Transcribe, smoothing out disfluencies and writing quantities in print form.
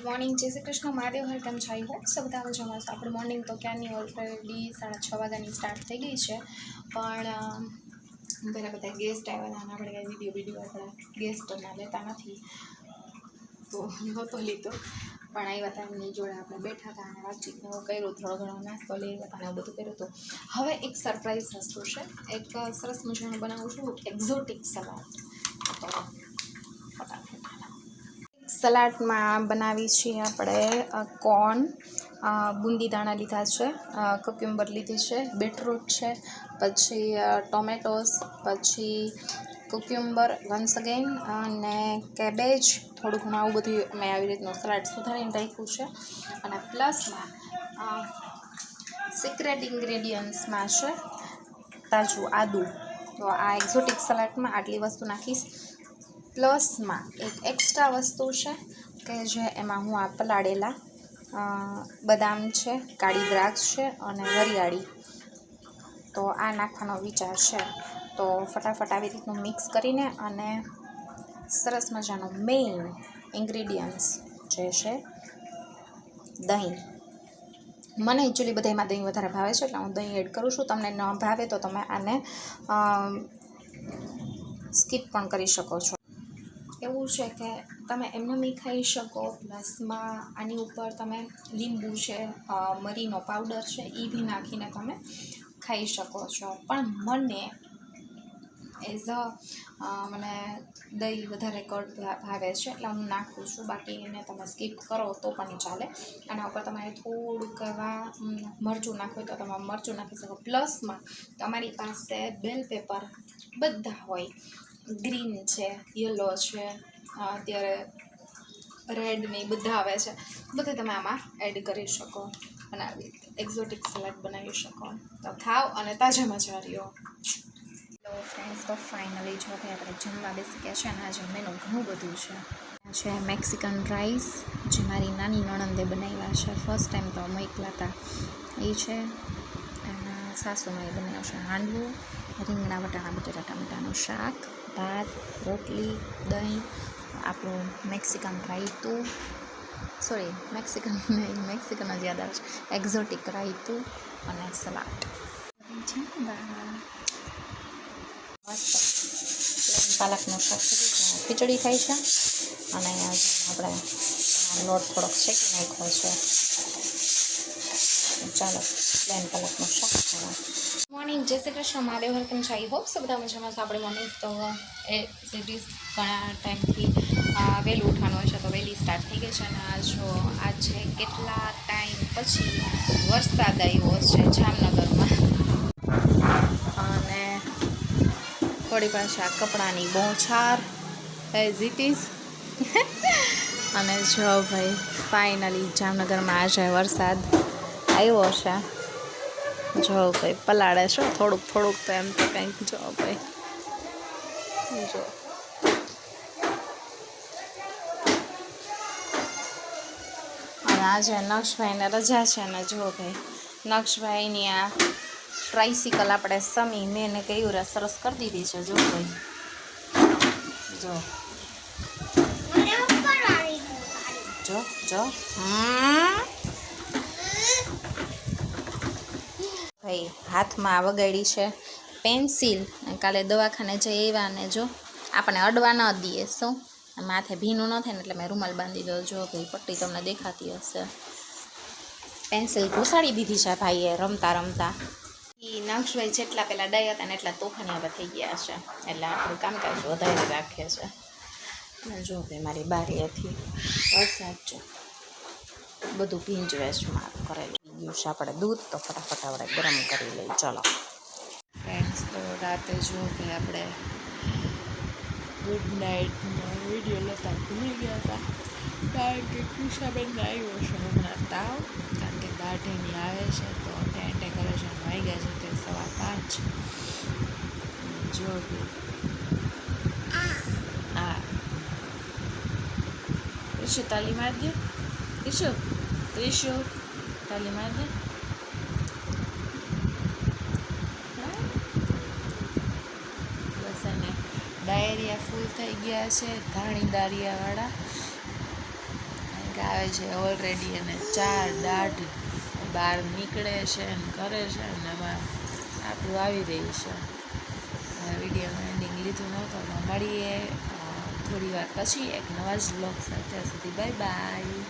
Morning जय श्री कृष्ण महादेव हर केम छाई हो सब બધા મજામાં છો। આપણે મોર્નિંગ તો ક્યારની ઓલરેડી 6:30 વાગ્યાની સ્ટાર્ટ થઈ ગઈ છે, પણ ઘણા બધા ગેસ્ટ આવ્યા અને આપણે કંઈ વિડીયો આપણા ગેસ્ટના લેતા નથી, તો નહોતો લીધો, પણ આવ્યા હતા એમની જોડે આપણે બેઠા હતા અને વાતચીતને કર્યું, થોડો ઘણો નાસ્તો લઈ આવ્યા હતા અને એવું બધું કર્યું હતું। હવે એક સરપ્રાઈઝ વસ્તુ છે, એક સરસ મજાનું બનાવું છું એક્ઝોટિક સલાડ। તો સલાડમાં બનાવી છીએ આપણે કોર્ન, બુંદી દાણા લીધા છે, કક્યુમ્બર લીધી છે, બીટરૂટ છે, પછી ટોમેટોસ, પછી કક્યુમ્બર વન્સ અગેન અને કેબેજ, થોડું ઘણું આવું બધું મેં આવી રીતનું સલાડ સુધારીને રાખ્યું છે। અને પ્લસમાં સિક્રેટ ઇન્ગ્રેડિયન્ટ્સમાં છે તાજું આદું। તો આ એક્ઝોટિક સલાડમાં આટલી વસ્તુ નાખીશ। પ્લસમાં એક એક્સ્ટ્રા વસ્તુ છે કે જે એમાં હું આ પલાળેલા બદામ છે, કાળી દ્રાક્ષ છે અને વરિયાળી, તો આ નાખવાનો વિચાર છે। તો ફટાફટ આવી રીતનું મિક્સ કરીને અને સરસ મજાનો મેઇન ઇન્ગ્રેડિયન્ટ્સ જે છે દહીં। મને એકચ્યુઅલી બધામાં દહીં વધારે ભાવે છે એટલે હું દહીં એડ કરું છું। તમને ન ભાવે તો તમે આને સ્કીપ પણ કરી શકો છો। એવું છે કે તમે એમને બી ખાઈ શકો, પ્લસમાં આની ઉપર તમે લીંબુ છે, મરીનો પાવડર છે, એ બી નાખીને તમે ખાઈ શકો છો। પણ મને એઝ મને દહીં વધારે કડ ભાવે છે એટલે હું નાખું છું, બાકી એને તમે સ્કીપ કરો તો પણ ચાલે। આના ઉપર તમારે થોડુંક મરચું નાખવું તો તમે મરચું નાખી શકો। પ્લસમાં તમારી પાસે બેલ પેપર બધા હોય, ગ્રીન છે, યલો છે, અત્યારે રેડ ને બધા આવે છે, બધે તમે આમાં એડ કરી શકો અને આવી એક્ઝોટિક સલાડ બનાવી શકો। તો ખાઓ અને તાજા મજા રહ્યો। તો ફ્રેન્ડ્સ, તો ફાઇનલી જો કે આપણે જમવા બેસી ગયા છે અને આજે મેનુ ઘણું બધું છે મેક્સિકન રાઈસ, જે મારી નાની નણંદે બનાવ્યા છે, ફર્સ્ટ ટાઈમ તો મોકલા હતા એ છે, અને સાસુમાએ બનાવ્યું છે હાંડવું, રીંગણા વટાણા બટેટા ટામેટાનું શાક, ભાત, રોટલી, દહીં, આપણું મેક્સિકન રાયતું, સોરી મેક્સિકન નહીં, મેક્સિકન જ યાદ આવે છે, એક્ઝોટિક રાયતું અને સલાડ। પાલકનું શાક ખીચડી ખાઈ છે અને આપણે લોટ થોડોક શેકી નાખ્યો છે। ચાલો પ્લેન પાલકનું શાક ખાવા। મોર્નિંગ જય શ્રી કૃષ્ણ મહાદેવ હર કેમ છાઈ હોપ सब બધા મજામાં છો। આપણે મોર્નિંગ તો એ સિટીઝ ઘણા ટાઈમથી વહેલું ઉઠવાનું હોય છે, તો વહેલી સ્ટાર્ટ થઈ ગઈ છે અને આજે કેટલા ટાઈમ પછી વરસાદ આવ્યો છે જામનગરમાં, અને થોડી પાછી આ કપડાની બોછાર એઝ ઇટ ઇઝ અને જો ભાઈ ફાઇનલી જામનગરમાં આજે વરસાદ આવ્યો છે। જો ભાઈ પલાળે છો થોડુંક થોડુંક, તો એમ તો કંઈક જો ભાઈ જો અને આજે નક્ષભાઈને રજા છે ને જો ભાઈ નક્ષભાઈની આ ટ્રાઇસિકલ આપણે સમી મેં ને કહ્યું રે સરસ કરી દીધી છે। જો ભાઈ જો જો જો ભાઈ હાથમાં વગાડી છે પેન્સિલ, કાલે દવાખાને જઈ આવ્યા ને જો આપણે અડવા ન દઈએ, શું માથે ભીનું ન થાય ને એટલે મેં રૂમાલ બાંધી દો। જો ભાઈ પટ્ટી તમને દેખાતી હશે, પેન્સિલ ઘુસાડી દીધી છે ભાઈએ રમતા રમતા। એ નક્ષભાઈ જેટલા પહેલાં ડાય હતા ને એટલા તોફાની હવે થઈ ગયા છે, એટલે આપણું કામકાજ વધારે રાખે છે। જો ભાઈ મારી બારીએથી વરસાદ જો બધું ભીંજવે છે મારું કરેલું ગયું છે। આપણે દૂધ તો ફટાફટ આપણે ગરમ કરી લઈએ। ચલો ફ્રેન્ડ્સ, તો રાતે જો ભાઈ આપણે ગુડ નાઇટનો વિડીયો લેતા ભૂલી ગયા હતા, કારણ કે કૃષાબેનને આવ્યો છે હમણાં તાવ, કારણ કે દાઢીની આવે છે તો ટેન્ટે કરે છે, વાગ્યા છે તે 5:15। જો હા ઈશુ તાલી માર દે, ઈશુ તાલી માર દે। બસ અને ડાયરિયા ફૂલ થઈ ગયા છે ધાણી દારિયાવાળા, કારણ કે આવે છે ઓલરેડી, અને 4:30 બહાર નીકળે છે અને કરે છે, અને એમાં આપણું આવી રહી છે. વિડીયોનું એન્ડિંગ લીધું નહોતું, તો મળીએ થોડી વાર પછી એક નવા જ બ્લોગ સાથે. ત્યાં સુધી બાય બાય.